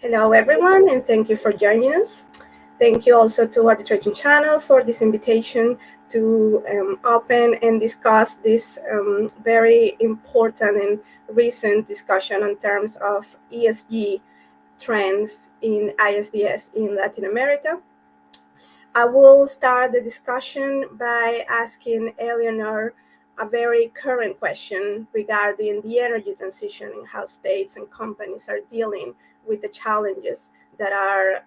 Hello, everyone, and thank you for joining us. Thank you also to Arbitration Channel for this invitation to open and discuss this very important and recent discussion in terms of ESG trends in ISDS in Latin America. I will start the discussion by asking Eleanor a very current question regarding the energy transition and how states and companies are dealing with the challenges that are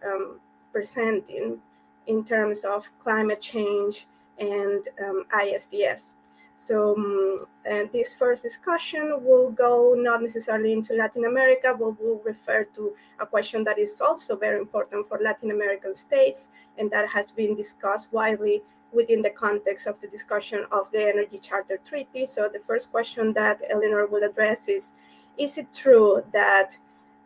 presenting in terms of climate change and ISDS. So this first discussion will go not necessarily into Latin America, but will refer to a question that is also very important for Latin American states and that has been discussed widely within the context of the discussion of the Energy Charter Treaty. So the first question that Eleanor will address is it true that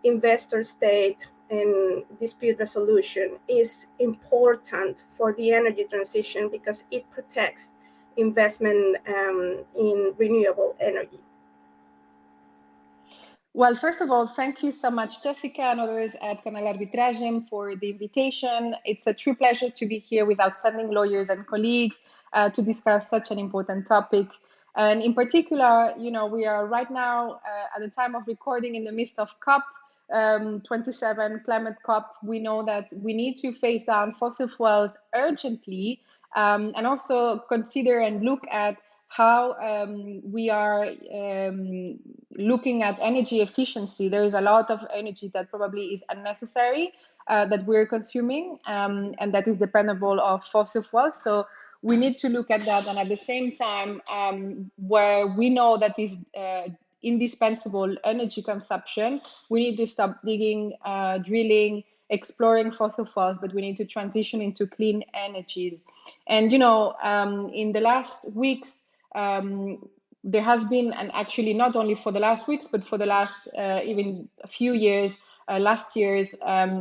investor state and dispute resolution is important for the energy transition because it protects investment in renewable energy? Well, first of all, thank you so much, Jessica and others at Canal Arbitraje for the invitation. It's a true pleasure to be here with outstanding lawyers and colleagues to discuss such an important topic. And in particular, we are right now at the time of recording in the midst of COP27, Climate COP. We know that we need to phase down fossil fuels urgently and also consider and look at how we are looking at energy efficiency. There is a lot of energy that probably is unnecessary that we're consuming and that is dependable of fossil fuels. So we need to look at that. And at the same time, where we know that is indispensable energy consumption, we need to stop digging, drilling, exploring fossil fuels, but we need to transition into clean energies. And, in the last weeks, there has been, and actually not only for the last weeks, but for the last even a few years, last years,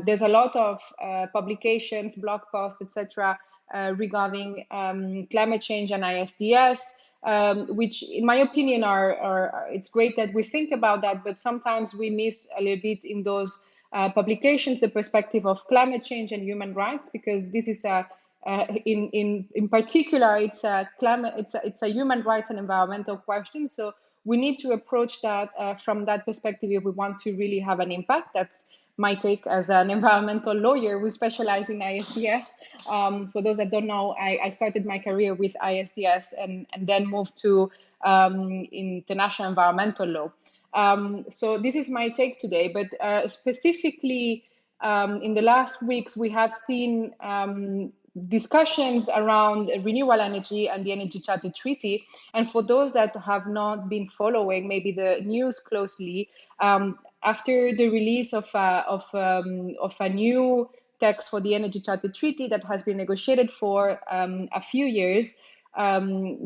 there's a lot of publications, blog posts, etc., regarding climate change and ISDS, which, in my opinion, are it's great that we think about that, but sometimes we miss a little bit in those publications the perspective of climate change and human rights, because this is a in particular, it's a human rights and environmental question. So we need to approach that from that perspective if we want to really have an impact. That's my take as an environmental lawyer who specializes in ISDS. For those that don't know, I started my career with ISDS and then moved to international environmental law. So this is my take today, but specifically in the last weeks, we have seen discussions around renewable energy and the Energy Charter Treaty. And for those that have not been following maybe the news closely, after the release of a new text for the Energy Charter Treaty that has been negotiated for a few years,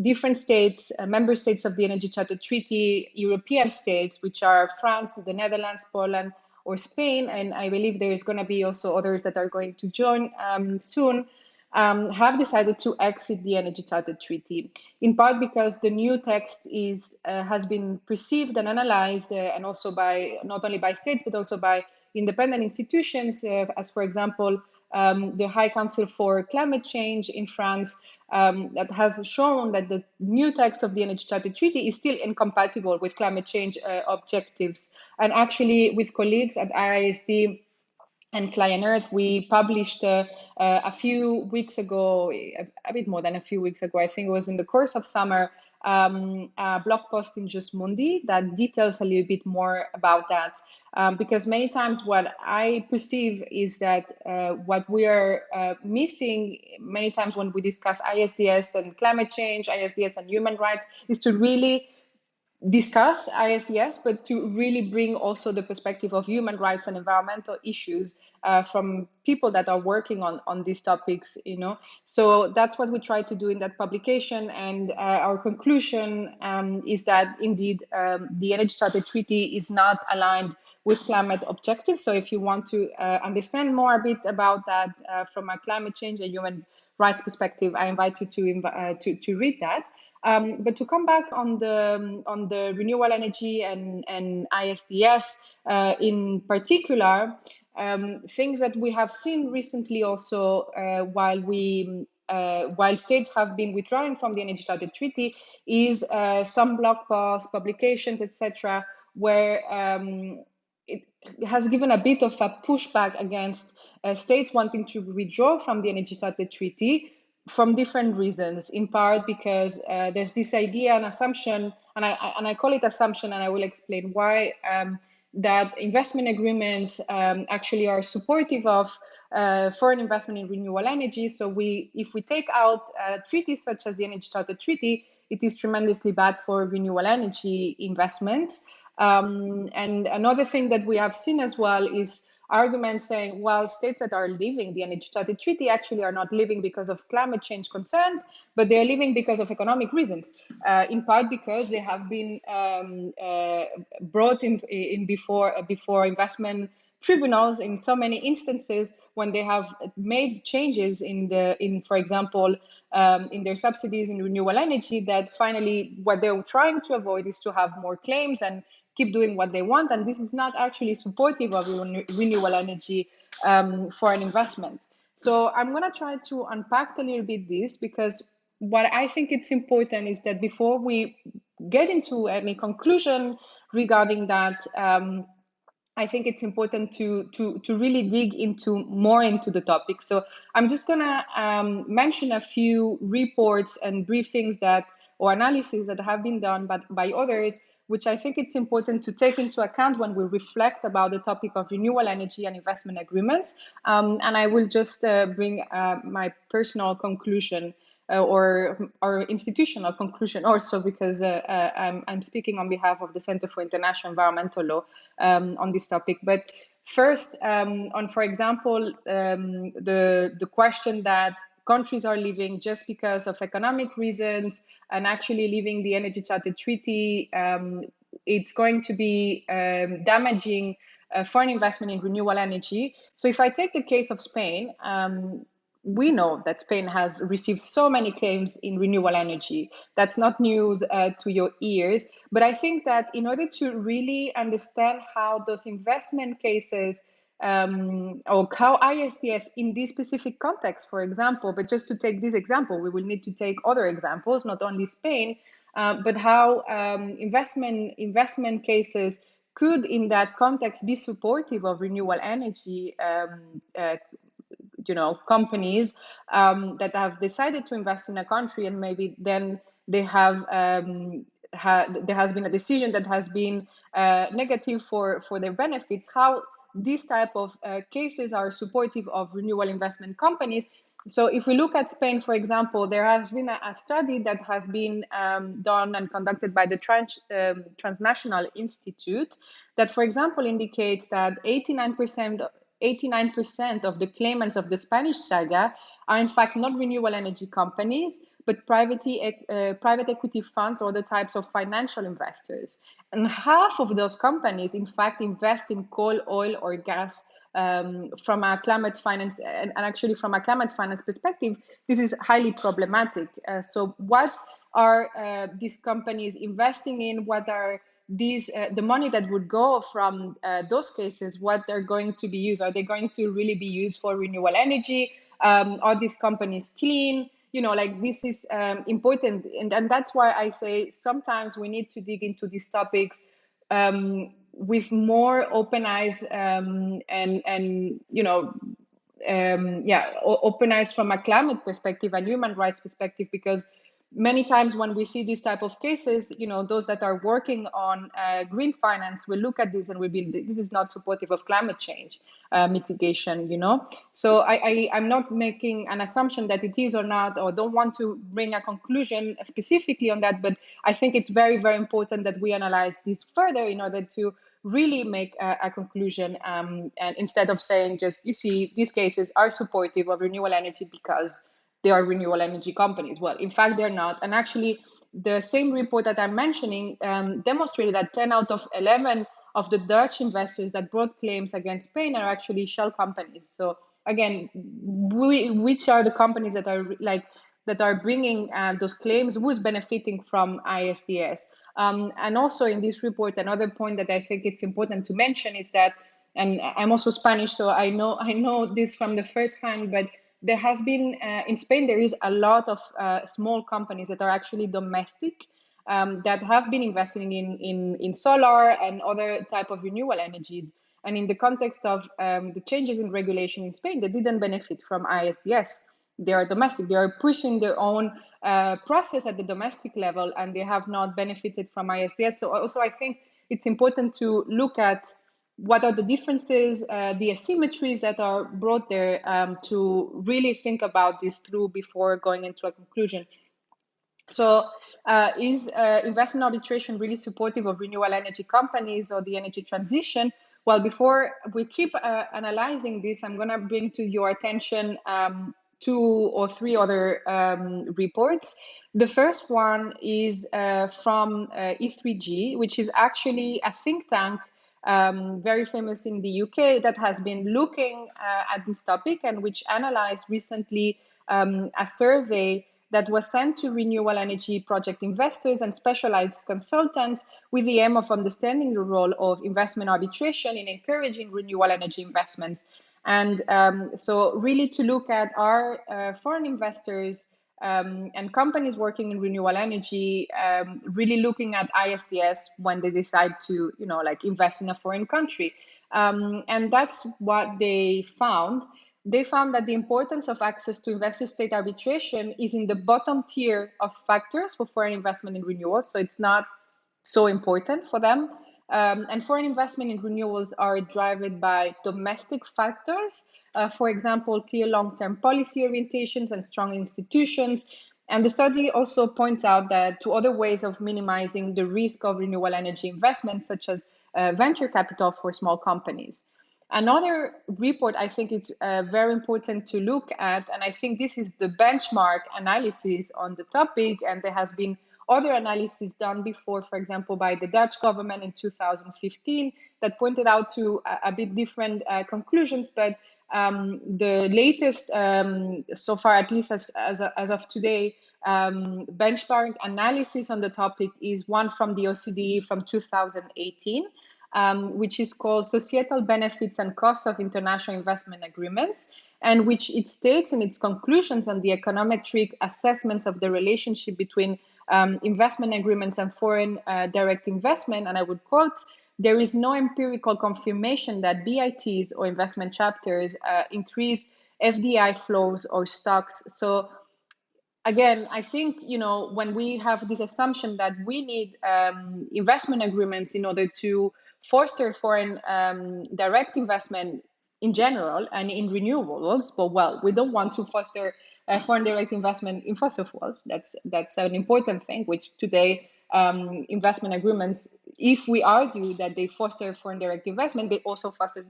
different states, member states of the Energy Charter Treaty, European states, which are France, the Netherlands, Poland, or Spain, and I believe there is going to be also others that are going to join soon, have decided to exit the Energy Charter Treaty, in part because the new text has been perceived and analyzed, and also by not only by states but also by independent institutions, as for example the High Council for Climate Change in France, that has shown that the new text of the Energy Charter Treaty is still incompatible with climate change objectives. And actually, with colleagues at IISD and Client Earth, we published a few weeks ago, a bit more than a few weeks ago, I think it was in the course of summer, a blog post in Just Mundi that details a little bit more about that. Because many times what I perceive is that what we are missing many times when we discuss ISDS and climate change, ISDS and human rights, is to really discuss ISDS, but to really bring also the perspective of human rights and environmental issues from people that are working on these topics, So that's what we try to do in that publication. And our conclusion is that indeed the Energy Charter Treaty is not aligned with climate objectives. So if you want to understand more a bit about that from a climate change and human rights perspective, I invite you to read that. But to come back on the renewable energy and ISDS in particular, things that we have seen recently also, while states have been withdrawing from the Energy Charter Treaty, is some blog posts, publications, etc., where it has given a bit of a pushback against states wanting to withdraw from the Energy Charter Treaty from different reasons, in part because there's this idea and assumption, and I call it assumption, and I will explain why, that investment agreements actually are supportive of foreign investment in renewable energy. So if we take out treaties such as the Energy Charter Treaty, it is tremendously bad for renewable energy investment. And another thing that we have seen as well is arguments saying, well, states that are leaving the Energy Charter Treaty actually are not leaving because of climate change concerns, but they're leaving because of economic reasons, in part because they have been brought in before investment tribunals in so many instances when they have made changes for example, in their subsidies in renewable energy, that finally what they're trying to avoid is to have more claims and keep doing what they want, and this is not actually supportive of renewable energy for an investment. So I'm going to try to unpack a little bit this, because what I think it's important is that before we get into any conclusion regarding that, I think it's important to really dig more into the topic. So I'm just gonna mention a few reports and briefings or analyses that have been done by others, which I think it's important to take into account when we reflect about the topic of renewable energy and investment agreements. And I will just bring my personal conclusion or institutional conclusion also, because I'm speaking on behalf of the Center for International Environmental Law on this topic. But first, on, for example, the question that countries are leaving just because of economic reasons and actually leaving the Energy Charter Treaty, it's going to be damaging foreign investment in renewable energy. So if I take the case of Spain, we know that Spain has received so many claims in renewable energy. That's not news to your ears. But I think that in order to really understand how those investment cases or how ISDS in this specific context, for example, but just to take this example, we will need to take other examples, not only Spain, but how investment cases could, in that context, be supportive of renewable energy companies that have decided to invest in a country, and maybe then they have there has been a decision that has been negative for their benefits, how these type of cases are supportive of renewable investment companies. So if we look at Spain, for example, there has been a study that has been done and conducted by the Transnational Institute that, for example, indicates that 89% of the claimants of the Spanish saga are in fact not renewable energy companies, but private equity funds or other types of financial investors. And half of those companies, in fact, invest in coal, oil, or gas. From a climate finance, and actually from a climate finance perspective, this is highly problematic. So what are these companies investing in? What are the money that would go from those cases, what they're going to be used? Are they going to really be used for renewable energy? Are these companies clean? This is important. And that's why I say sometimes we need to dig into these topics with more open eyes open eyes from a climate perspective and human rights perspective, because many times when we see these type of cases, those that are working on green finance will look at this and will be, this is not supportive of climate change mitigation, So I'm not making an assumption that it is or not, or don't want to bring a conclusion specifically on that, but I think it's very, very important that we analyze this further in order to really make a conclusion, and instead of saying just, you see, these cases are supportive of renewable energy because they are renewable energy companies. Well, in fact, they're not. And actually, the same report that I'm mentioning demonstrated that 10 out of 11 of the Dutch investors that brought claims against Spain are actually shell companies. So again, which are the companies that are bringing those claims? Who's benefiting from ISDS? And also in this report, another point that I think it's important to mention is that and I'm also Spanish, so I know this from the first hand. But there has been in Spain, there is a lot of small companies that are actually domestic, that have been investing in solar and other type of renewable energies. And in the context of the changes in regulation in Spain, they didn't benefit from ISDS. They are domestic. They are pushing their own process at the domestic level, and they have not benefited from ISDS. So also, I think it's important to look at what are the differences, the asymmetries that are brought there, to really think about this through before going into a conclusion. So is investment arbitration really supportive of renewable energy companies or the energy transition? Well, before we keep analyzing this, I'm going to bring to your attention 2 or 3 other reports. The first one is from E3G, which is actually a think tank very famous in the UK that has been looking at this topic, and which analyzed recently a survey that was sent to renewable energy project investors and specialized consultants with the aim of understanding the role of investment arbitration in encouraging renewable energy investments. And so really to look at our foreign investors and companies working in renewable energy, really looking at ISDS when they decide to, like invest in a foreign country. And that's what they found. They found that the importance of access to investor-state arbitration is in the bottom tier of factors for foreign investment in renewables. So it's not so important for them. And foreign investment in renewables are driven by domestic factors. For example, clear long-term policy orientations and strong institutions. And the study also points out that to other ways of minimizing the risk of renewable energy investments, such as venture capital for small companies. Another report I think it's very important to look at, and I think this is the benchmark analysis on the topic, and there has been other analysis done before, for example, by the Dutch government in 2015 that pointed out to a bit different conclusions, but the latest, so far, at least as of today, benchmark analysis on the topic is one from the OCDE from 2018. Which is called Societal Benefits and Cost of International Investment Agreements, and which it states in its conclusions on the econometric assessments of the relationship between investment agreements and foreign direct investment, and I would quote, "There is no empirical confirmation that BITs or investment chapters increase FDI flows or stocks." So again, I think, when we have this assumption that we need investment agreements in order to foster foreign direct investment in general and in renewables, but well, we don't want to foster foreign direct investment in fossil fuels. That's an important thing, which today investment agreements, if we argue that they foster foreign direct investment, they also foster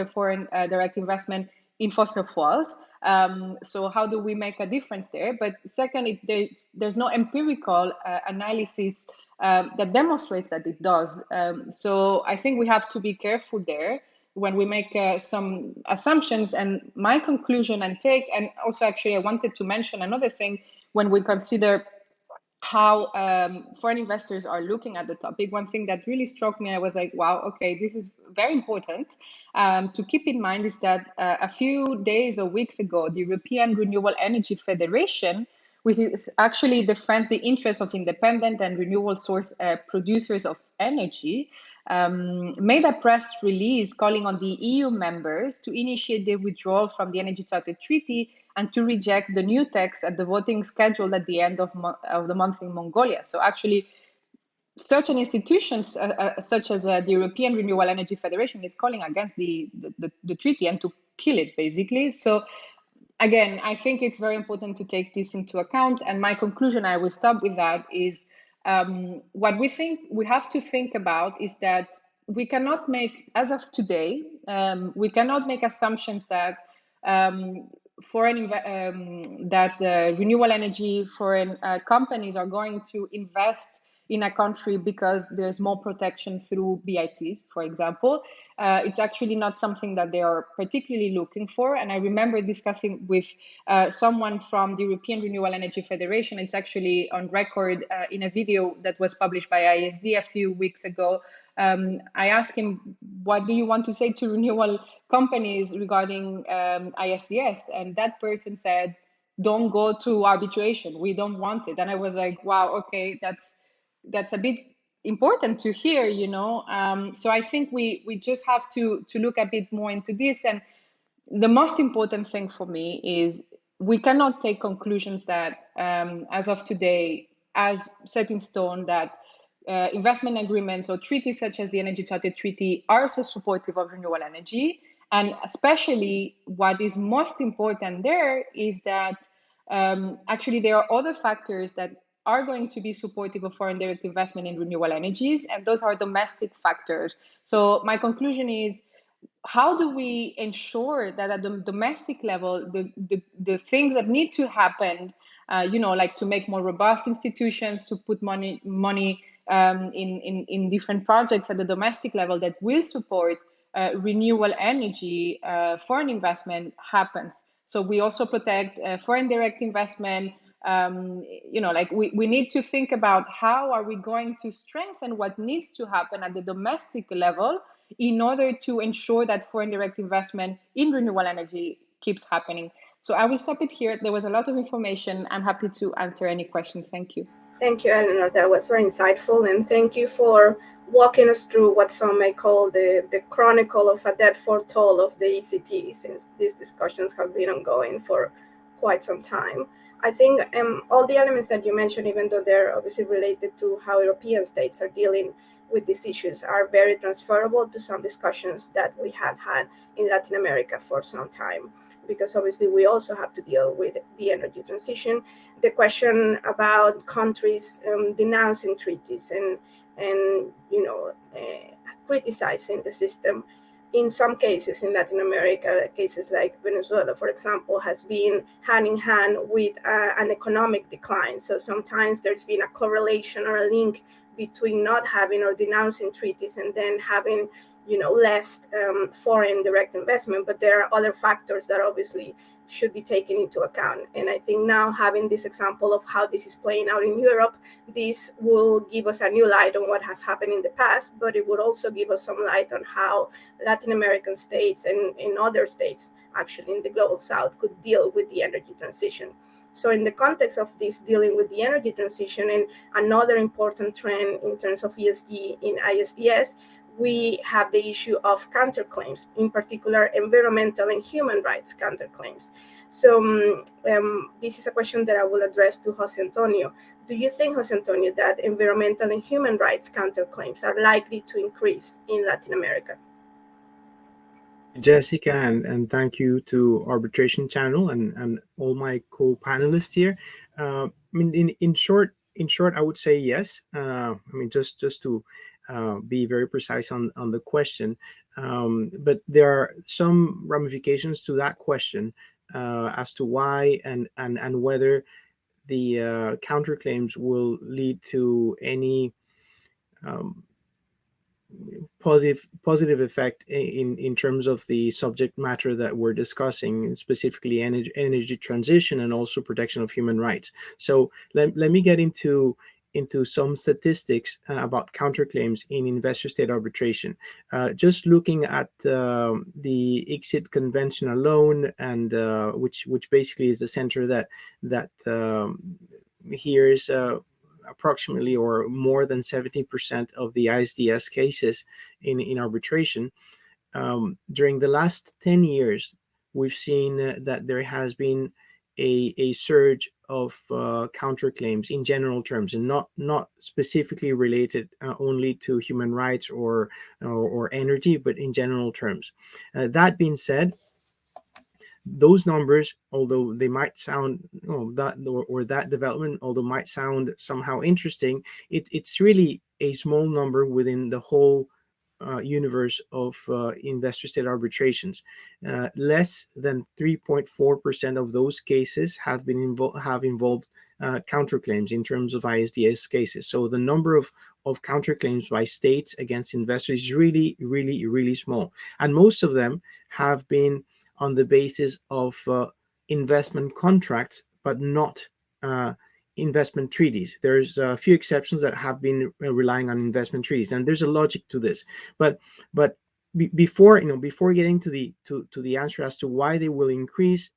foreign direct investment in fossil fuels. So how do we make a difference there? But second, there's no empirical analysis that demonstrates that it does. So I think we have to be careful there when we make some assumptions. And my conclusion and take, and also actually I wanted to mention another thing when we consider how foreign investors are looking at the topic. One thing that really struck me, I was like, wow, okay, this is very important to keep in mind, is that a few days or weeks ago, the European Renewable Energy Federation, which is actually defends the interests of independent and renewable source producers of energy, made a press release calling on the EU members to initiate the withdrawal from the Energy Charter Treaty and to reject the new text at the voting scheduled at the end of the month in Mongolia. So actually, certain institutions, such as the European Renewable Energy Federation, is calling against the treaty and to kill it, basically. So again, I think it's very important to take this into account. And my conclusion, I will stop with that, is what we have to think about is that we cannot make, as of today, we cannot make assumptions that renewable energy foreign companies are going to invest in a country because there's more protection through BITs, for example. It's actually not something that they are particularly looking for. And I remember discussing with someone from the European Renewable Energy Federation. It's actually on record in a video that was published by ISD a few weeks ago, I asked him, what do you want to say to renewable companies regarding ISDS? And that person said, don't go to arbitration. We don't want it. And I was like, wow, okay, that's a bit important to hear, you know. So I think we just have to look a bit more into this. And the most important thing for me is we cannot take conclusions that, as of today, as set in stone, that investment agreements or treaties such as the Energy Charter Treaty are so supportive of renewable energy. And especially what is most important there is that actually there are other factors that are going to be supportive of foreign direct investment in renewable energies, and those are domestic factors. So my conclusion is, how do we ensure that at the domestic level, the things that need to happen, like to make more robust institutions, to put money in different projects at the domestic level that will support renewable energy, foreign investment happens. So we also protect foreign direct investment. We need to think about how are we going to strengthen what needs to happen at the domestic level in order to ensure that foreign direct investment in renewable energy keeps happening. So I will stop it here. There was a lot of information. I'm happy to answer any questions. Thank you. Thank you, Eleanor. That was very insightful. And thank you for walking us through what some may call the chronicle of a debt foretold of the ECT, since these discussions have been ongoing for quite some time. I think all the elements that you mentioned, even though they're obviously related to how European states are dealing with these issues, are very transferable to some discussions that we have had in Latin America for some time, because obviously we also have to deal with the energy transition. The question about countries denouncing treaties and criticizing the system, in some cases in Latin America, cases like Venezuela, for example, has been hand in hand with an economic decline. So sometimes there's been a correlation or a link between not having or denouncing treaties and then having less foreign direct investment. But there are other factors that obviously should be taken into account. And I think now, having this example of how this is playing out in Europe, this will give us a new light on what has happened in the past, but it would also give us some light on how Latin American states and other states actually in the global south could deal with the energy transition. So in the context of this dealing with the energy transition, and another important trend in terms of ESG in ISDS, we have the issue of counterclaims, in particular environmental and human rights counterclaims. So this is a question that I will address to Jose Antonio. Do you think, Jose Antonio, that environmental and human rights counterclaims are likely to increase in Latin America? Jessica, and thank you to Arbitration Channel and all my co-panelists here. In short, I would say yes. Just to be very precise on the question, but there are some ramifications to that question as to why and whether the counterclaims will lead to any positive effect in terms of the subject matter that we're discussing, specifically energy transition and also protection of human rights. So let me get into some statistics about counterclaims in investor state arbitration. Just looking at the ICSID convention alone, and which basically is the center that hears approximately or more than 70% of the ISDS cases in arbitration. During the last 10 years, we've seen that there has been a surge of counterclaims in general terms, and not specifically related only to human rights or energy, but in general terms. That being said, those numbers, although they might sound that development, although might sound somehow interesting, it's really a small number within the whole universe of investor state arbitrations. Less than 3.4% of those cases have involved counterclaims in terms of ISDS cases. So the number of counterclaims by states against investors is really, really, really small, and most of them have been on the basis of investment contracts, but not investment treaties. There's a few exceptions that have been relying on investment treaties, and there's a logic to this. But before before getting to the answer as to why they will increase,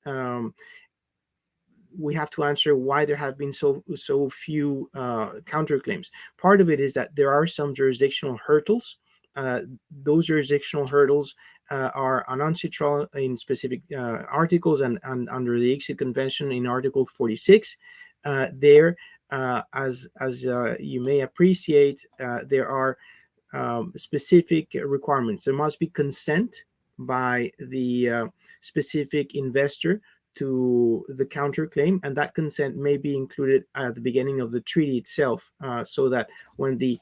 we have to answer why there have been so few counterclaims. Part of it is that there are some jurisdictional hurdles. Those jurisdictional hurdles are ancestral in specific articles, and under the ICSID Convention in Article 46. There, as you may appreciate, there are specific requirements. There must be consent by the specific investor to the counterclaim, and that consent may be included at the beginning of the treaty itself, so that when the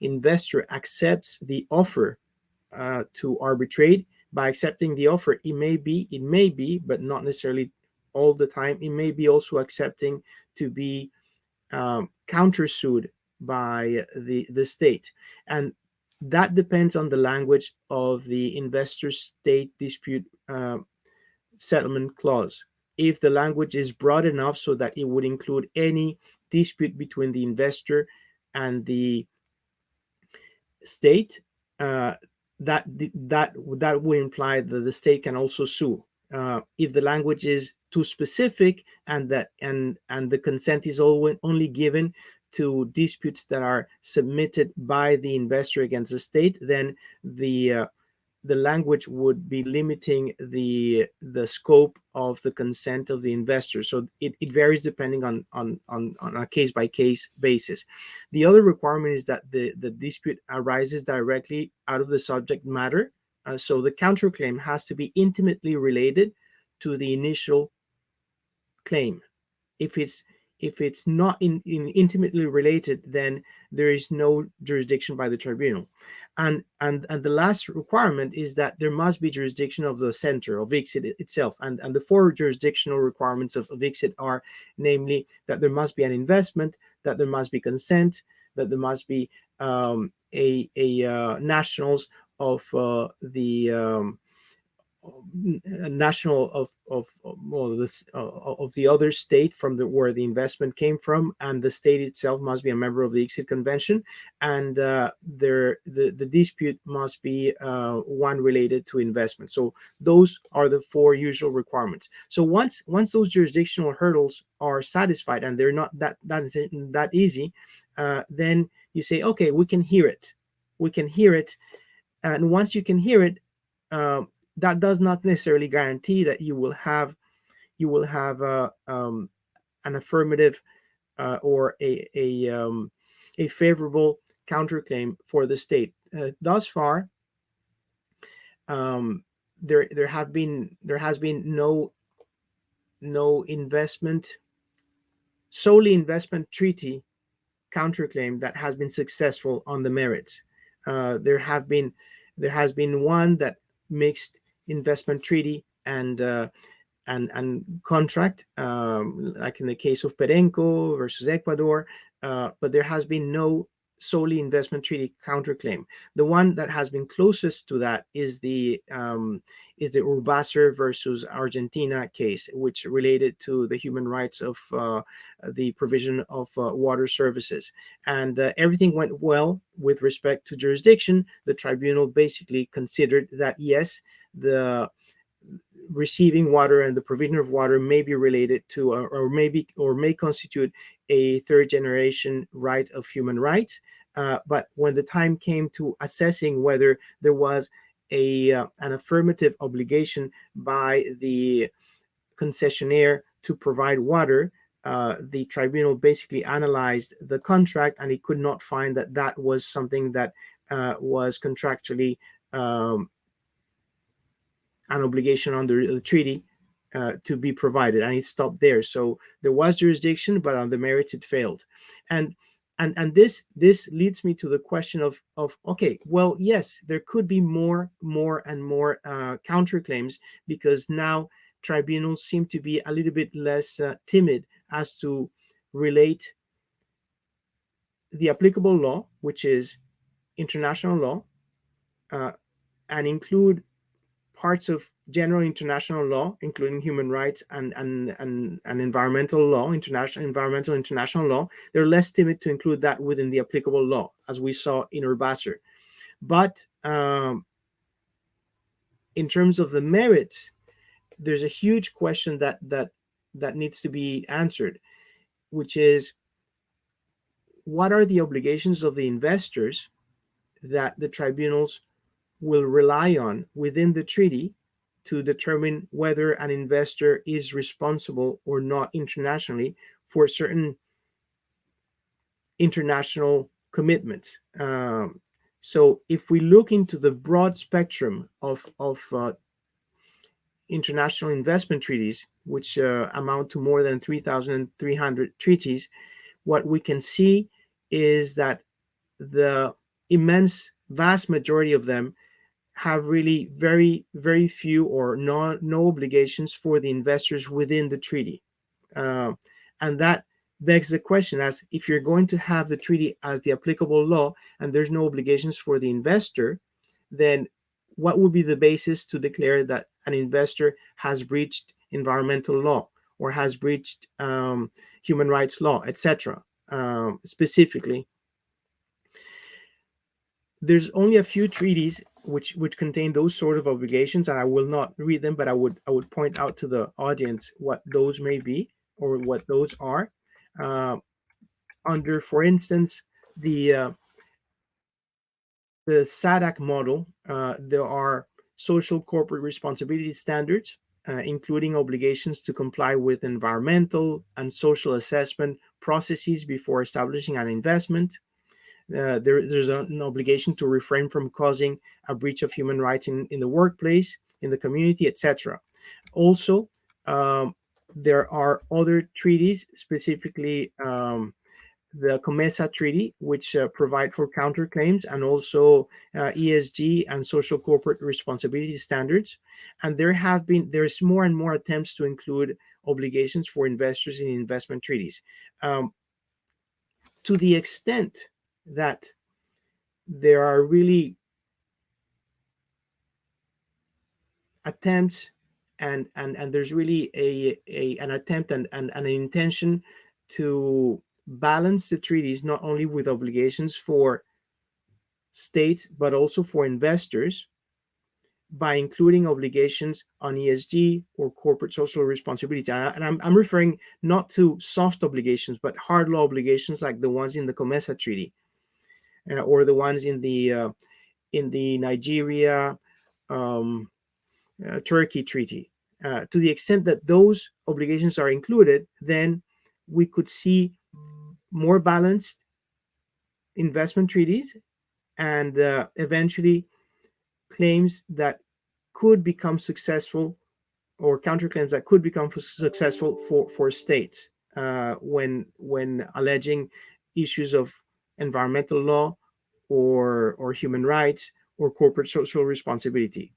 investor accepts the offer to arbitrate, by accepting the offer, it may be, but not necessarily all the time, it may be also accepting to be countersued by the state. And that depends on the language of the investor-state dispute settlement clause. If the language is broad enough so that it would include any dispute between the investor and the state, that would imply that the state can also sue. If the language is too specific and the consent is only given to disputes that are submitted by the investor against the state, then the language would be limiting the scope of the consent of the investor. So it varies depending on a case-by-case basis. The other requirement is that the dispute arises directly out of the subject matter. So the counterclaim has to be intimately related to the initial claim. If it's not intimately related, then there is no jurisdiction by the tribunal. And the last requirement is that there must be jurisdiction of the center of ICSID itself. And the four jurisdictional requirements of ICSID are, namely, that there must be an investment, that there must be consent, that there must be nationals of the national of the other state from where the investment came from, and the state itself must be a member of the ICSID Convention, and the dispute must be one related to investment. So those are the four usual requirements. So once those jurisdictional hurdles are satisfied, and they're not that easy, then you say, okay, we can hear it, and once you can hear it, that does not necessarily guarantee that you will have an affirmative or a favorable counterclaim for the state. Thus far, there has been no solely investment treaty counterclaim that has been successful on the merits. There has been one that mixed investment treaty and contract, like in the case of Perenco versus Ecuador, but there has been no solely investment treaty counterclaim. The one that has been closest to that is the Urbacer versus Argentina case, which related to the human rights of the provision of water services. And everything went well with respect to jurisdiction. The tribunal basically considered that, yes, the receiving water and the provision of water may be related to or may constitute a third generation right of human rights. But when the time came to assessing whether there was an affirmative obligation by the concessionaire to provide water, the tribunal basically analyzed the contract, and it could not find that was something that was contractually an obligation under the treaty to be provided, and it stopped there. So there was jurisdiction, but on the merits it failed. And this leads me to the question of okay, well, yes, there could be more and more counterclaims, because now tribunals seem to be a little bit less timid as to relate the applicable law, which is international law, and include parts of general international law, including human rights and environmental law, international law, they're less timid to include that within the applicable law, as we saw in Urbasser. But in terms of the merits, there's a huge question that needs to be answered, which is, what are the obligations of the investors that the tribunals will rely on within the treaty to determine whether an investor is responsible or not internationally for certain international commitments. So if we look into the broad spectrum of international investment treaties, which amount to more than 3,300 treaties, what we can see is that the vast majority of them have really very, very few or no obligations for the investors within the treaty. And that begs the question, as if you're going to have the treaty as the applicable law and there's no obligations for the investor, then what would be the basis to declare that an investor has breached environmental law or has breached human rights law, etc.? Specifically, there's only a few treaties which contain those sort of obligations, and I will not read them, but I would point out to the audience what those may be or what those are. Under, for instance, the SADC model, there are social corporate responsibility standards, including obligations to comply with environmental and social assessment processes before establishing an investment. There's an obligation to refrain from causing a breach of human rights in the workplace, in the community, etc. Also, there are other treaties, specifically the COMESA Treaty, which provide for counterclaims, and also ESG and social corporate responsibility standards. And there's more and more attempts to include obligations for investors in investment treaties. To the extent that there are really attempts and there's really an attempt and an intention to balance the treaties not only with obligations for states but also for investors by including obligations on ESG or corporate social responsibility. And I'm referring not to soft obligations but hard law obligations like the ones in the COMESA Treaty or the ones in the Nigeria Turkey Treaty. To the extent that those obligations are included, then we could see more balanced investment treaties and eventually claims that could become successful or counterclaims that could become successful for states when alleging issues of environmental law or human rights or corporate social responsibility.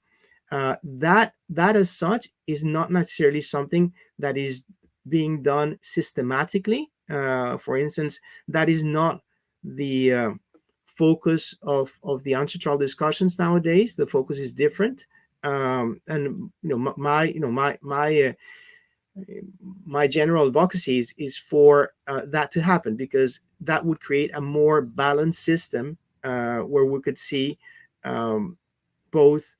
That as such is not necessarily something that is being done systematically. For instance, that is not the focus of the ancestral discussions nowadays. The focus is different, and my general advocacy is for that to happen, because that would create a more balanced system where we could see both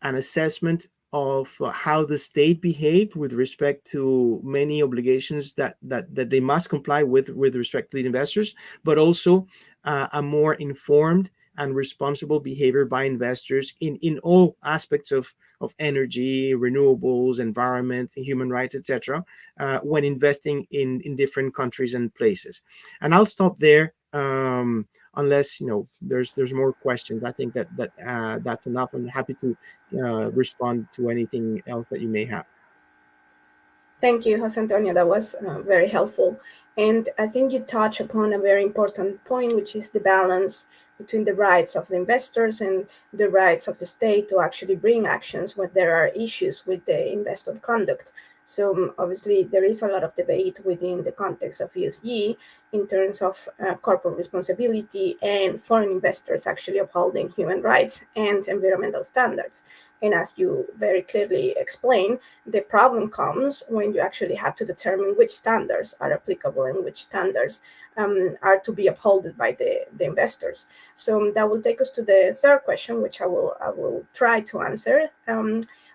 an assessment of how the state behaved with respect to many obligations that they must comply with respect to the investors, but also a more informed and responsible behavior by investors in all aspects of energy, renewables, environment, human rights, etc., when investing in different countries and places. And I'll stop there. Unless there's more questions. I think that's enough. I'm happy to respond to anything else that you may have. Thank you, Jose Antonio. That was very helpful. And I think you touch upon a very important point, which is the balance between the rights of the investors and the rights of the state to actually bring actions when there are issues with the investor conduct. So obviously there is a lot of debate within the context of ESG in terms of corporate responsibility and foreign investors actually upholding human rights and environmental standards. And as you very clearly explained, the problem comes when you actually have to determine which standards are applicable and which standards are to be upheld by the investors. So that will take us to the third question, which I will try to answer,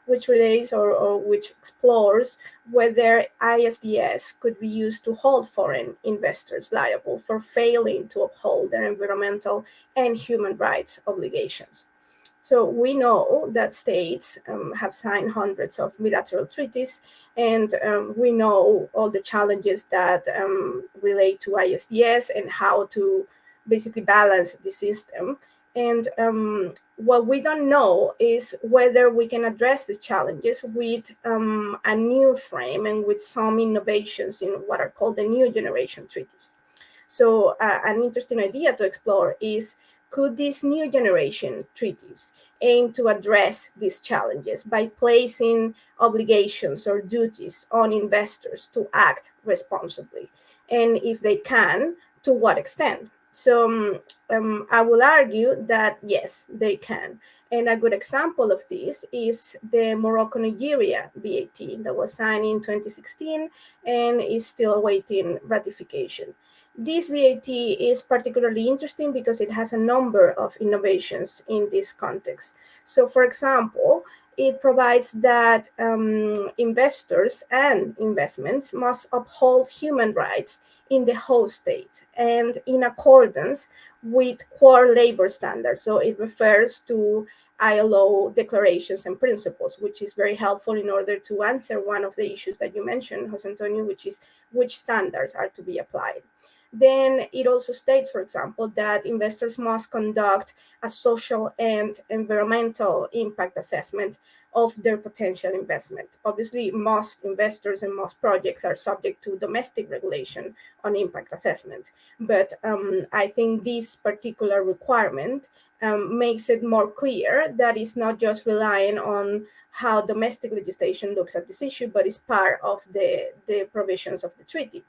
which relates or which explores whether ISDS could be used to hold foreign investors liable for failing to uphold their environmental and human rights obligations. So we know that states have signed hundreds of bilateral treaties, and we know all the challenges that relate to ISDS and how to basically balance the system. And what we don't know is whether we can address these challenges with a new frame and with some innovations in what are called the new generation treaties. So an interesting idea to explore is, could these new generation treaties aim to address these challenges by placing obligations or duties on investors to act responsibly? And if they can, to what extent? So I will argue that yes, they can. And a good example of this is the Morocco-Nigeria BAT that was signed in 2016 and is still awaiting ratification. This VAT is particularly interesting because it has a number of innovations in this context. So, for example, it provides that investors and investments must uphold human rights in the host state and in accordance with core labor standards. So it refers to ILO declarations and principles, which is very helpful in order to answer one of the issues that you mentioned, Jose Antonio, which is which standards are to be applied. Then it also states, for example, that investors must conduct a social and environmental impact assessment of their potential investment. Obviously, most investors and most projects are subject to domestic regulation on impact assessment. But I think this particular requirement makes it more clear that it's not just relying on how domestic legislation looks at this issue, but is part of the provisions of the treaty.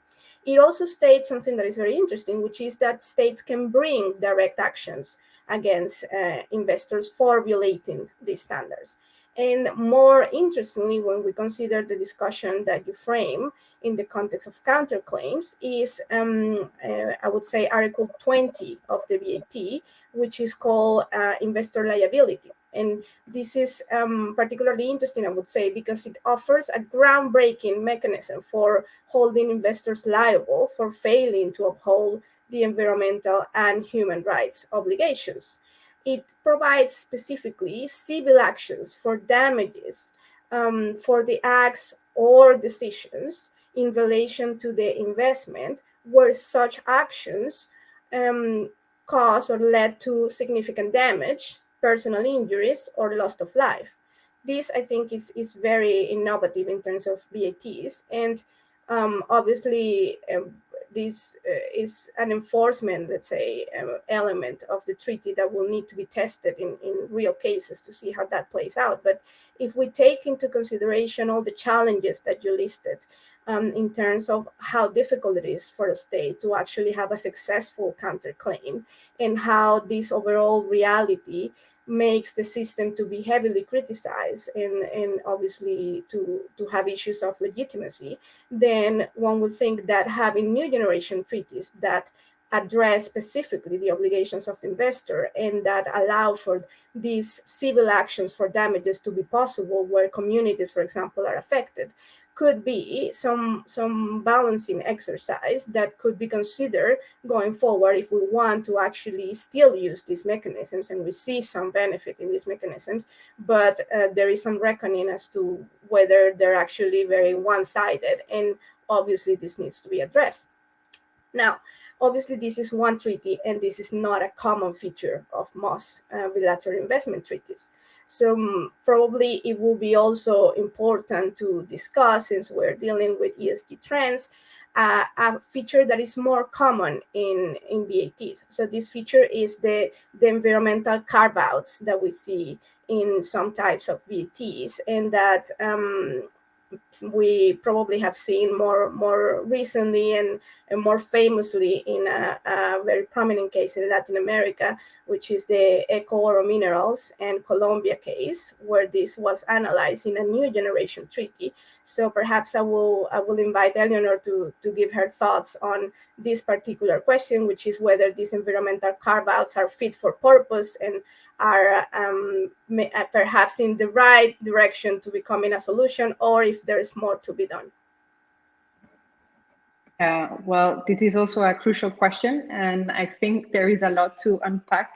It also states something that is very interesting, which is that states can bring direct actions against investors for violating these standards. And more interestingly, when we consider the discussion that you frame in the context of counterclaims, is I would say Article 20 of the VAT, which is called investor liability. And this is particularly interesting, I would say, because it offers a groundbreaking mechanism for holding investors liable for failing to uphold the environmental and human rights obligations. It provides specifically civil actions for damages for the acts or decisions in relation to the investment where such actions caused or led to significant damage, personal injuries, or loss of life. This, I think, is very innovative in terms of BATs. And obviously, this is an enforcement, let's say, element of the treaty that will need to be tested in real cases to see how that plays out. But if we take into consideration all the challenges that you listed in terms of how difficult it is for a state to actually have a successful counterclaim and how this overall reality makes the system to be heavily criticized and obviously to have issues of legitimacy, then one would think that having new generation treaties that address specifically the obligations of the investor and that allow for these civil actions for damages to be possible where communities, for example, are affected, could be some balancing exercise that could be considered going forward if we want to actually still use these mechanisms, and we see some benefit in these mechanisms, but there is some reckoning as to whether they're actually very one-sided, and obviously this needs to be addressed. Now, obviously, this is one treaty, and this is not a common feature of most bilateral investment treaties. So probably it will be also important to discuss, since we're dealing with ESG trends, a feature that is more common in BATs. So this feature is the environmental carve-outs that we see in some types of BATs, and that we probably have seen more recently and more famously in a very prominent case in Latin America, which is the Eco Oro Minerals and Colombia case, where this was analyzed in a new generation treaty. So perhaps I will invite Eleanor to give her thoughts on this particular question, which is whether these environmental carve-outs are fit for purpose and are perhaps in the right direction to becoming a solution, or if there is more to be done. Well, this is also a crucial question, and I think there is a lot to unpack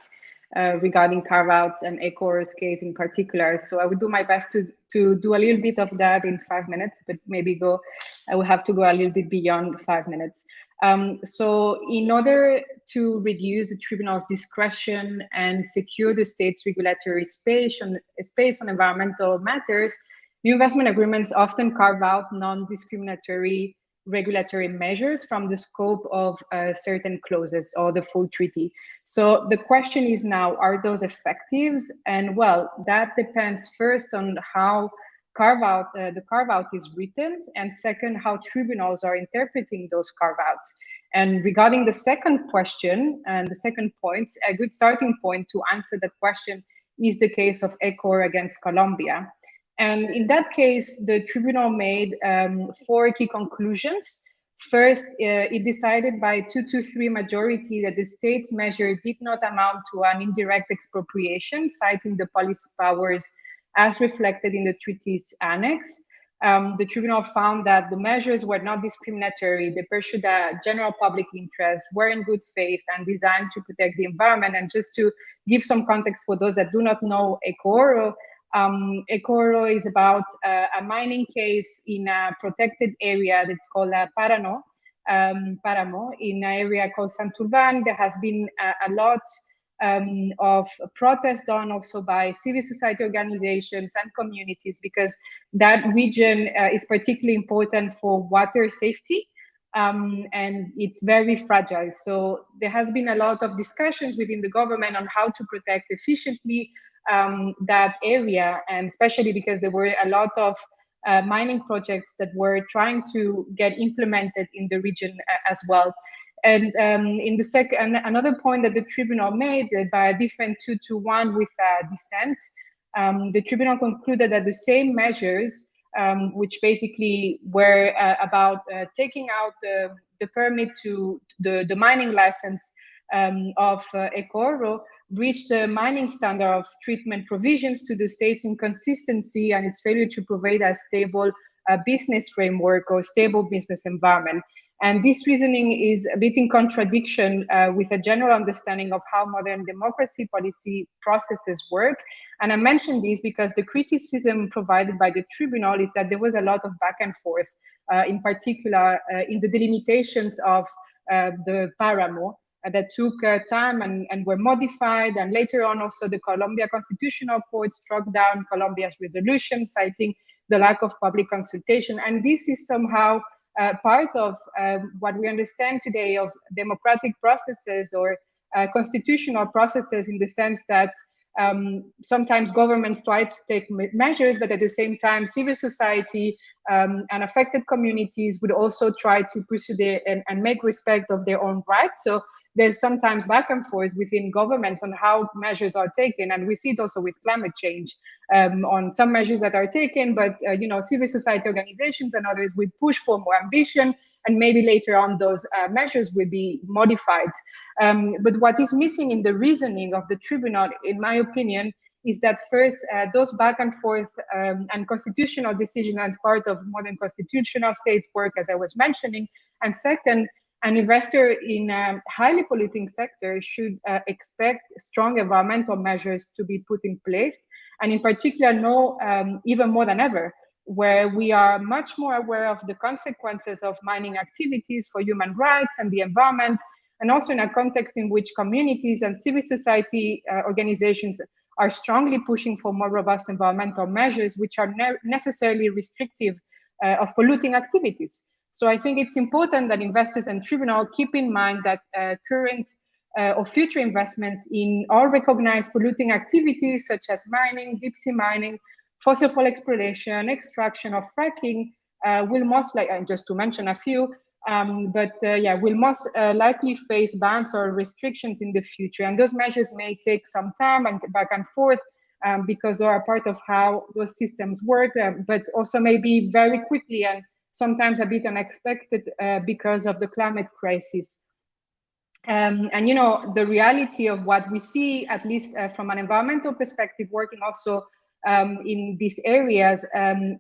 regarding carve-outs and Eco Oro's case in particular. So I will do my best to do a little bit of that in 5 minutes, but maybe I will have to go a little bit beyond 5 minutes. So in order to reduce the tribunal's discretion and secure the state's regulatory space on environmental matters, new investment agreements often carve out non-discriminatory regulatory measures from the scope of certain clauses or the full treaty. So the question is now, are those effective? And well, that depends first on how the carve-out is written, and second, how tribunals are interpreting those carve-outs. And regarding the second question and the second point, a good starting point to answer that question is the case of Eco Oro against Colombia. And in that case, the tribunal made 4 key conclusions. First, it decided by 2-3 majority that the state's measure did not amount to an indirect expropriation, citing the policy powers as reflected in the treaty's annex. The tribunal found that the measures were not discriminatory, they pursued a general public interest, were in good faith, and designed to protect the environment. And just to give some context for those that do not know Eco Oro, Eco Oro is about a mining case in a protected area that's called Páramo, in an area called Santurban. There has been a lot of protest done also by civil society organizations and communities, because that region is particularly important for water safety, and it's very fragile. So there has been a lot of discussions within the government on how to protect efficiently that area, and especially because there were a lot of mining projects that were trying to get implemented in the region as well. And in the second, another point that the tribunal made by a different 2-1 with dissent, the tribunal concluded that the same measures, which basically were about taking out the permit to the mining license of Eco Oro, breached the mining standard of treatment provisions to the state's inconsistency and its failure to provide a stable business framework or stable business environment. And this reasoning is a bit in contradiction with a general understanding of how modern democracy policy processes work. And I mention this because the criticism provided by the tribunal is that there was a lot of back and forth, in particular in the delimitations of the Páramo, that took time and were modified. And later on, also the Colombia Constitutional Court struck down Colombia's resolution, citing the lack of public consultation. And this is somehow part of what we understand today of democratic processes or constitutional processes, in the sense that sometimes governments try to take measures, but at the same time, civil society and affected communities would also try to pursue and make respect of their own rights. So there's sometimes back and forth within governments on how measures are taken, and we see it also with climate change on some measures that are taken, but civil society organizations and others will push for more ambition, and maybe later on those measures will be modified. But what is missing in the reasoning of the tribunal, in my opinion, is that first, those back and forth and constitutional decisions as part of modern constitutional states work, as I was mentioning, and second, an investor in a highly polluting sector should expect strong environmental measures to be put in place, and in particular know even more than ever, where we are much more aware of the consequences of mining activities for human rights and the environment, and also in a context in which communities and civil society organizations are strongly pushing for more robust environmental measures, which are necessarily restrictive of polluting activities. So I think it's important that investors and tribunal keep in mind that current or future investments in all recognized polluting activities, such as mining, deep sea mining, fossil fuel exploration, extraction, or fracking will most likely, just to mention a few, will most likely face bans or restrictions in the future. And those measures may take some time and back and forth because they are part of how those systems work, but also maybe very quickly and sometimes a bit unexpected because of the climate crisis. And you know, the reality of what we see, at least from an environmental perspective, working also in these areas,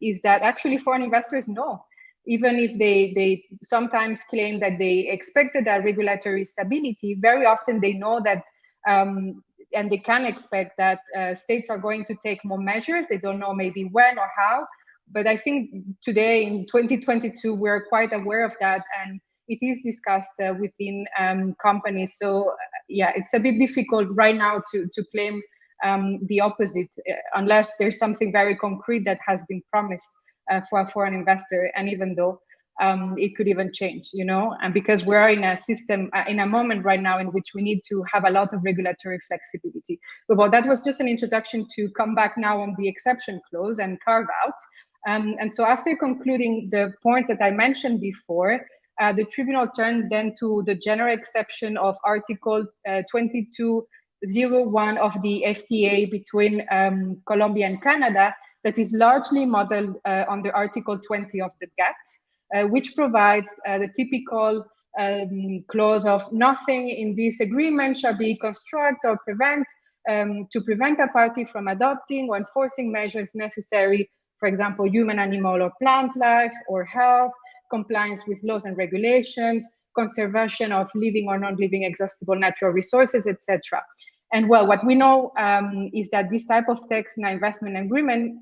is that actually foreign investors know, even if they sometimes claim that they expected that regulatory stability, very often they know that and they can expect that states are going to take more measures. They don't know maybe when or how, but I think today in 2022 we're quite aware of that, and it is discussed within companies. So yeah, it's a bit difficult right now to claim the opposite unless there's something very concrete that has been promised for a foreign investor, and even though it could even change, you know, and because we're in a system, in a moment right now in which we need to have a lot of regulatory flexibility. But that was just an introduction to come back now on the exception clause and carve out. And so after concluding the points that I mentioned before, the tribunal turned then to the general exception of Article 2201 of the FTA between Colombia and Canada, that is largely modeled on the Article 20 of the GATT, which provides the typical clause of nothing in this agreement shall be construct or prevent to prevent a party from adopting or enforcing measures necessary, for example, human, animal, or plant life or health, compliance with laws and regulations, conservation of living or non-living exhaustible natural resources, etc. And well, what we know is that this type of text in an investment agreement,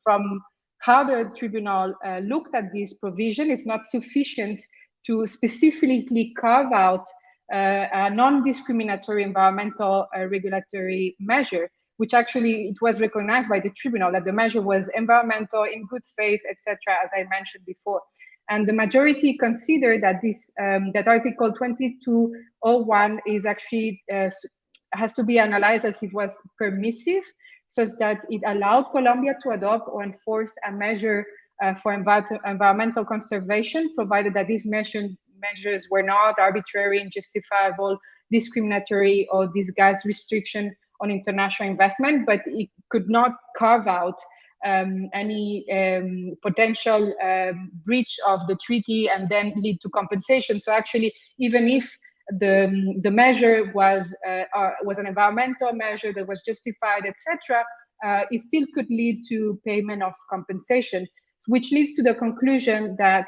from how the tribunal looked at this provision, is not sufficient to specifically carve out a non-discriminatory environmental regulatory measure, which actually it was recognized by the tribunal that the measure was environmental, in good faith, etc., as I mentioned before. And the majority considered that this that Article 2201 is actually has to be analyzed as if it was permissive, such that it allowed Colombia to adopt or enforce a measure for environmental conservation, provided that these measures were not arbitrary, unjustifiable, discriminatory, or disguised restriction on international investment, but it could not carve out any potential breach of the treaty and then lead to compensation. So actually, even if the measure was an environmental measure that was justified, etc., it still could lead to payment of compensation, which leads to the conclusion that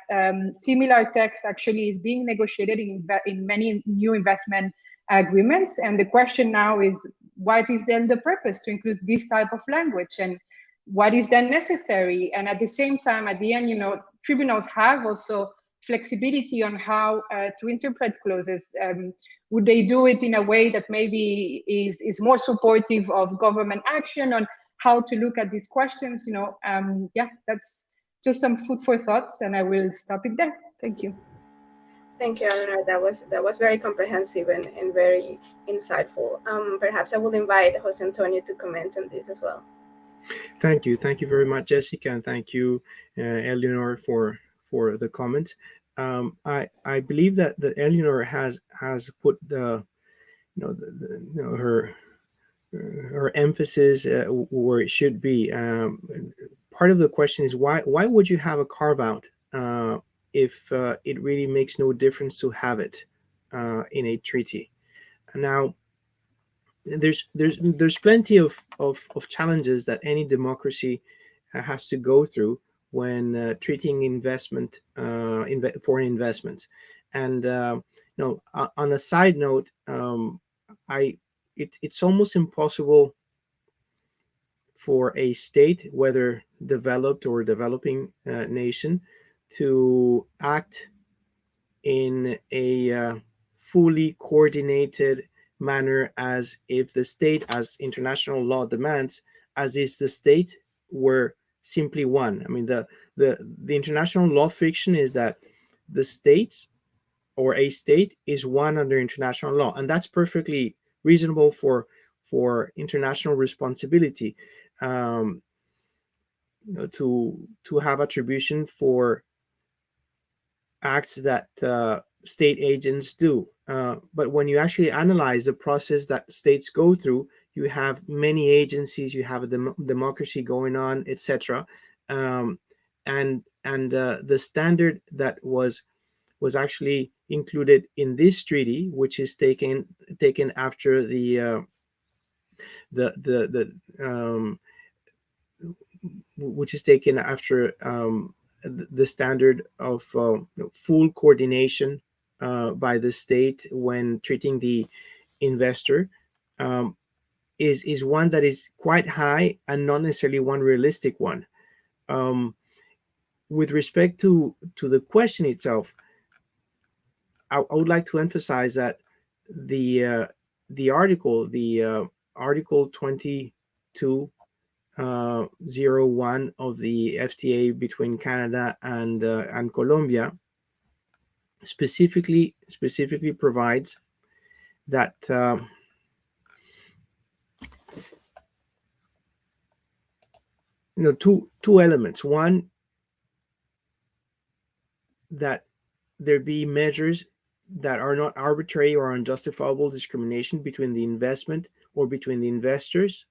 similar text actually is being negotiated in many new investment agreements. And the question now is, what is then the purpose to include this type of language, and what is then necessary? And at the same time, at the end, you know, tribunals have also flexibility on how to interpret clauses. Would they do it in a way that maybe is more supportive of government action on how to look at these questions? You know, yeah, that's just some food for thoughts, and I will stop it there. Thank you. Thank you, Eleanor. That was very comprehensive and very insightful. Perhaps I will invite Jose Antonio to comment on this as well. Thank you very much, Jessica, and thank you, Eleanor, for the comment. I believe that Eleanor has put her emphasis where it should be. Part of the question is why would you have a carve out if it really makes no difference to have it in a treaty? Now, there's plenty of challenges that any democracy has to go through when treating foreign investments. And on a side note, it's almost impossible for a state, whether developed or developing nation, to act in a fully coordinated manner as if the state, as international law demands, as if the state were simply one. I mean, the international law fiction is that the states or a state is one under international law, and that's perfectly reasonable for international responsibility. to have attribution for acts that state agents do. But when you actually analyze the process that states go through, you have many agencies, you have a democracy going on, etc. Um, and the standard that was actually included in this treaty, which is taken after the which is taken after the standard of full coordination by the state when treating the investor, um, is one that is quite high and not necessarily one realistic one. Um, with respect to the question itself, I would like to emphasize that the article, Article 2201 of the FTA between Canada and Colombia specifically provides that two elements. One, that there be measures that are not arbitrary or unjustifiable discrimination between the investment or between the investors,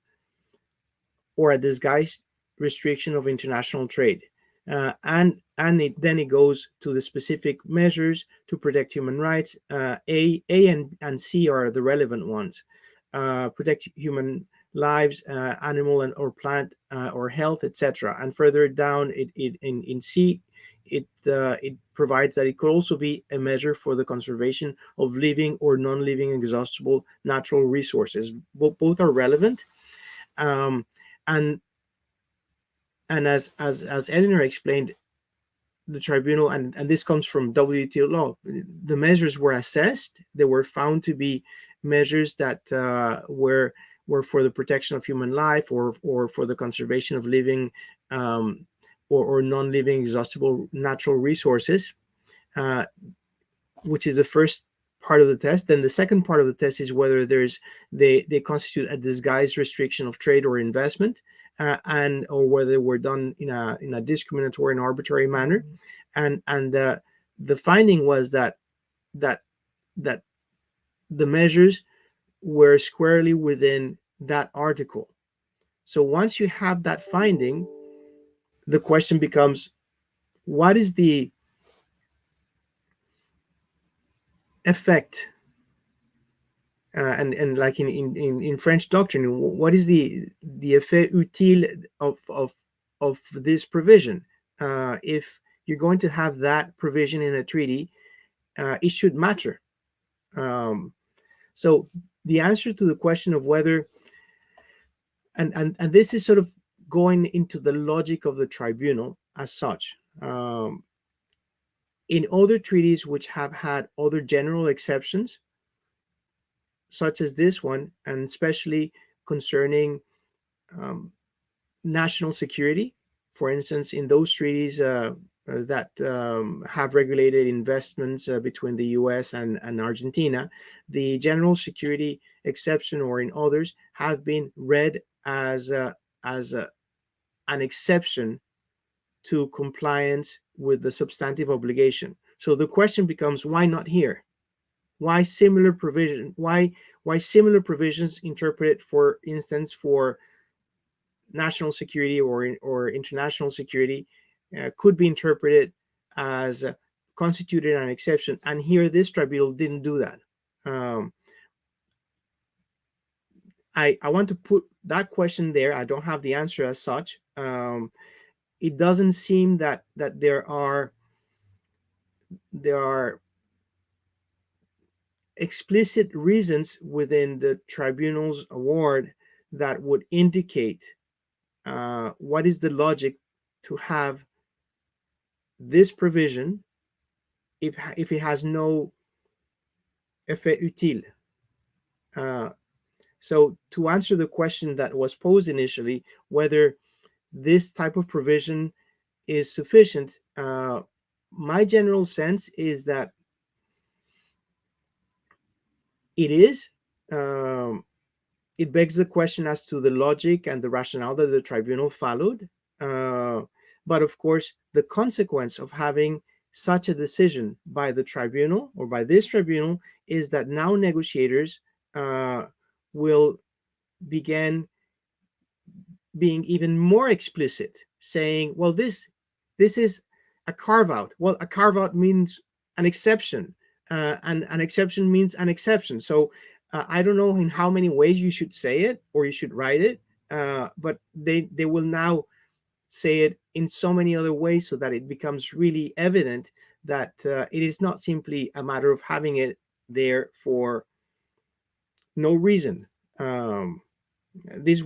or a disguised restriction of international trade. Then it goes to the specific measures to protect human rights. A and C are the relevant ones. Protect human lives, animal and or plant or health, etc. And further down, in C, it provides that it could also be a measure for the conservation of living or non-living exhaustible natural resources. Both are relevant, um, and as Eleanor explained, the tribunal, and this comes from WTO law, the measures were assessed. They were found to be measures that were for the protection of human life or for the conservation of living or non-living exhaustible natural resources, which is the first part of the test. Then the second part of the test is whether they constitute a disguised restriction of trade or investment, and or whether we're done in a discriminatory and arbitrary manner. And the finding was that the measures were squarely within that article. So once you have that finding, the question becomes, what is the effect? And like in French doctrine, what is the effet utile of this provision? If you're going to have that provision in a treaty, it should matter. So the answer to the question of whether, and this is sort of going into the logic of the tribunal as such. In other treaties which have had other general exceptions, such as this one, and especially concerning national security. For instance, in those treaties that have regulated investments between the US and Argentina, the general security exception, or in others, have been read as an exception to compliance with the substantive obligation. So the question becomes, why not here? Why similar provision? Why similar provisions interpreted, for instance, for national security or international security could be interpreted as constituted an exception, and here this tribunal didn't do that. I want to put that question there. I don't have the answer as such. It doesn't seem that there are explicit reasons within the tribunal's award that would indicate what is the logic to have this provision if it has no effet utile. So to answer the question that was posed initially, whether this type of provision is sufficient, my general sense is that it is. It begs the question as to the logic and the rationale that the tribunal followed. But of course, the consequence of having such a decision by the tribunal or by this tribunal is that now negotiators will begin being even more explicit, saying, well, this is a carve out. Well, a carve out means an exception, and an exception means an exception. So I don't know in how many ways you should say it or you should write it, but they will now say it in so many other ways so that it becomes really evident that it is not simply a matter of having it there for no reason. This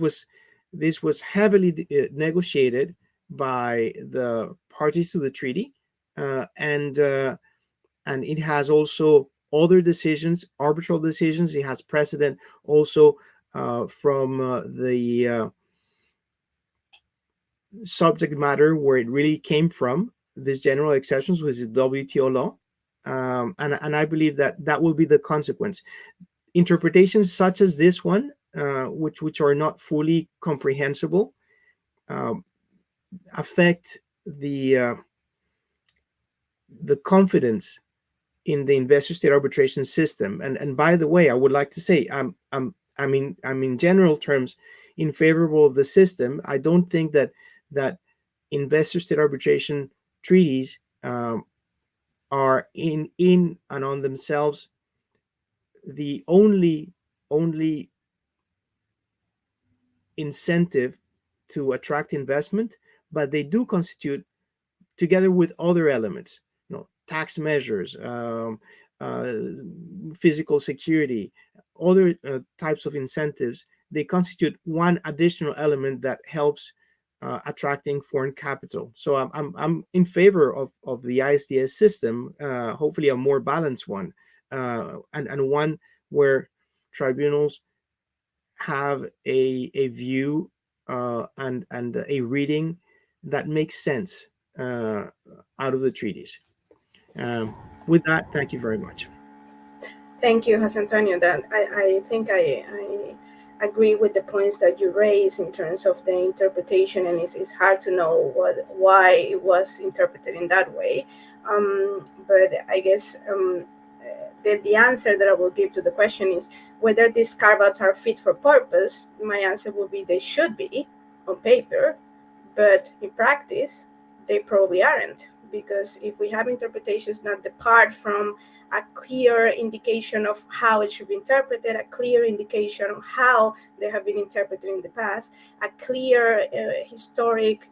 was heavily negotiated by the parties to the treaty, and it has also other decisions, arbitral decisions. It has precedent also from the subject matter where it really came from. These general exceptions was the WTO law, and I believe that that will be the consequence. Interpretations such as this one, which are not fully comprehensible, affect the confidence in the investor state arbitration system. And by the way, I would like to say I'm in general terms in favorable of the system. I don't think that investor state arbitration treaties are in and on themselves the only incentive to attract investment, but they do constitute, together with other elements, tax measures, uh, physical security, other types of incentives, they constitute one additional element that helps attracting foreign capital. So I'm in favor of the ISDS system, hopefully a more balanced one, and one where tribunals have a view and a reading that makes sense out of the treaties. With that, thank you very much. Thank you, Jose Antonio. That I think I agree with the points that you raised in terms of the interpretation, and it's hard to know why it was interpreted in that way. But I guess the answer that I will give to the question is whether these carve-outs are fit for purpose. My answer would be they should be on paper, but in practice, they probably aren't. Because if we have interpretations that depart from a clear indication of how it should be interpreted, a clear indication of how they have been interpreted in the past, a clear historic,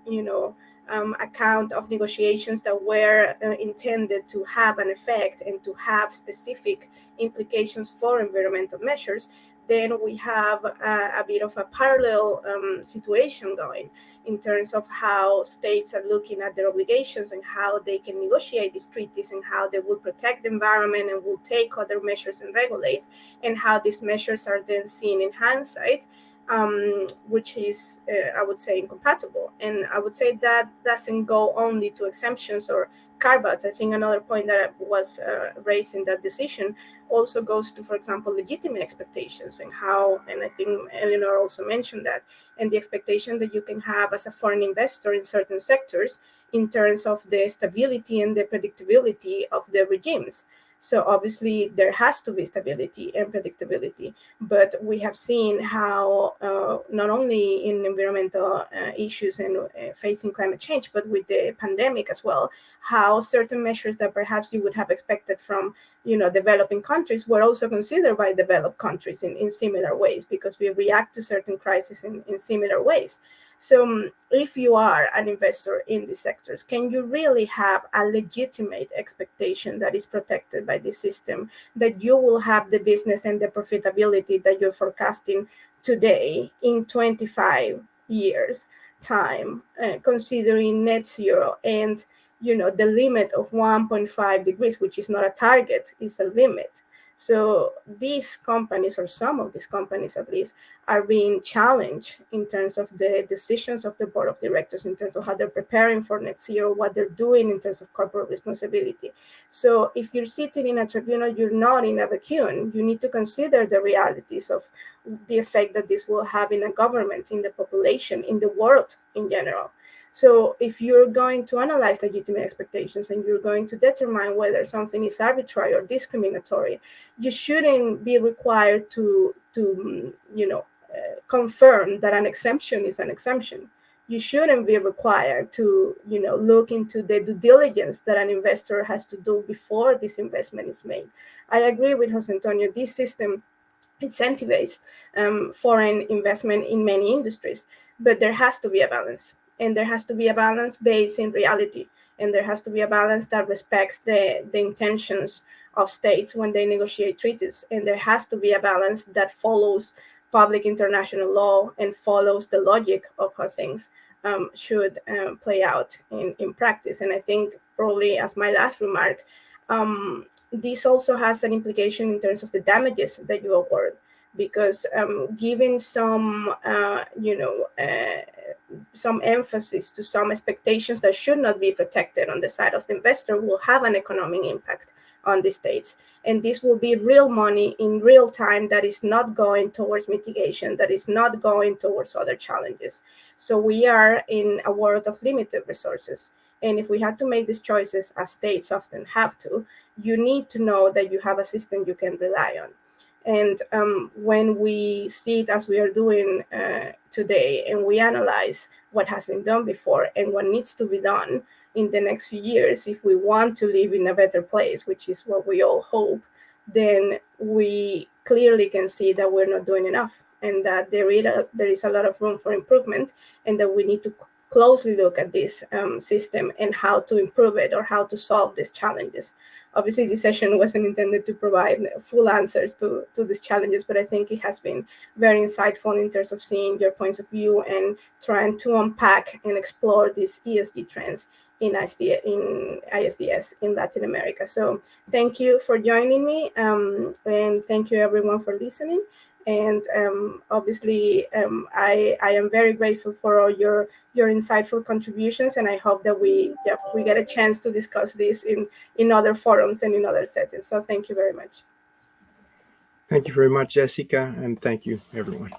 account of negotiations that were intended to have an effect and to have specific implications for environmental measures, then we have a bit of a parallel situation going in terms of how states are looking at their obligations and how they can negotiate these treaties and how they will protect the environment and will take other measures and regulate, and how these measures are then seen in hindsight, which is, I would say, incompatible. And I would say that doesn't go only to exemptions or carve-outs. I think another point that was raised in that decision also goes to, for example, legitimate expectations and how, and I think Eleanor also mentioned that, and the expectation that you can have as a foreign investor in certain sectors in terms of the stability and the predictability of the regimes. So obviously there has to be stability and predictability, but we have seen how not only in environmental issues and facing climate change, but with the pandemic as well, how certain measures that perhaps you would have expected from developing countries were also considered by developed countries in similar ways, because we react to certain crises in similar ways. So if you are an investor in these sectors, can you really have a legitimate expectation that is protected by this system, that you will have the business and the profitability that you're forecasting today in 25 years time, considering net zero and the limit of 1.5 degrees, which is not a target, is a limit. So these companies, or some of these companies at least, are being challenged in terms of the decisions of the board of directors, in terms of how they're preparing for net zero, what they're doing in terms of corporate responsibility. So if you're sitting in a tribunal, you're not in a vacuum. You need to consider the realities of the effect that this will have in a government, in the population, in the world in general. So if you're going to analyze legitimate expectations and you're going to determine whether something is arbitrary or discriminatory, you shouldn't be required to confirm that an exemption is an exemption. You shouldn't be required to look into the due diligence that an investor has to do before this investment is made. I agree with Jose Antonio. This system incentivizes foreign investment in many industries, but there has to be a balance, and there has to be a balance based in reality, and there has to be a balance that respects the intentions of states when they negotiate treaties, and there has to be a balance that follows public international law and follows the logic of how things should play out in practice. And I think probably as my last remark, this also has an implication in terms of the damages that you award, because giving some some emphasis to some expectations that should not be protected on the side of the investor will have an economic impact on the states. And this will be real money in real time that is not going towards mitigation, that is not going towards other challenges. So we are in a world of limited resources. And if we have to make these choices, as states often have to, you need to know that you have a system you can rely on. And when we see it as we are doing today, and we analyze what has been done before and what needs to be done in the next few years, if we want to live in a better place, which is what we all hope, then we clearly can see that we're not doing enough, and that there is a lot of room for improvement, and that we need to closely look at this system and how to improve it or how to solve these challenges. Obviously, this session wasn't intended to provide full answers to these challenges, but I think it has been very insightful in terms of seeing your points of view and trying to unpack and explore these ESG trends in ISDS in Latin America. So thank you for joining me, and thank you everyone for listening. And obviously, I am very grateful for all your insightful contributions, and I hope that we get a chance to discuss this in other forums and in other settings. So thank you very much. Thank you very much, Jessica, and thank you, everyone.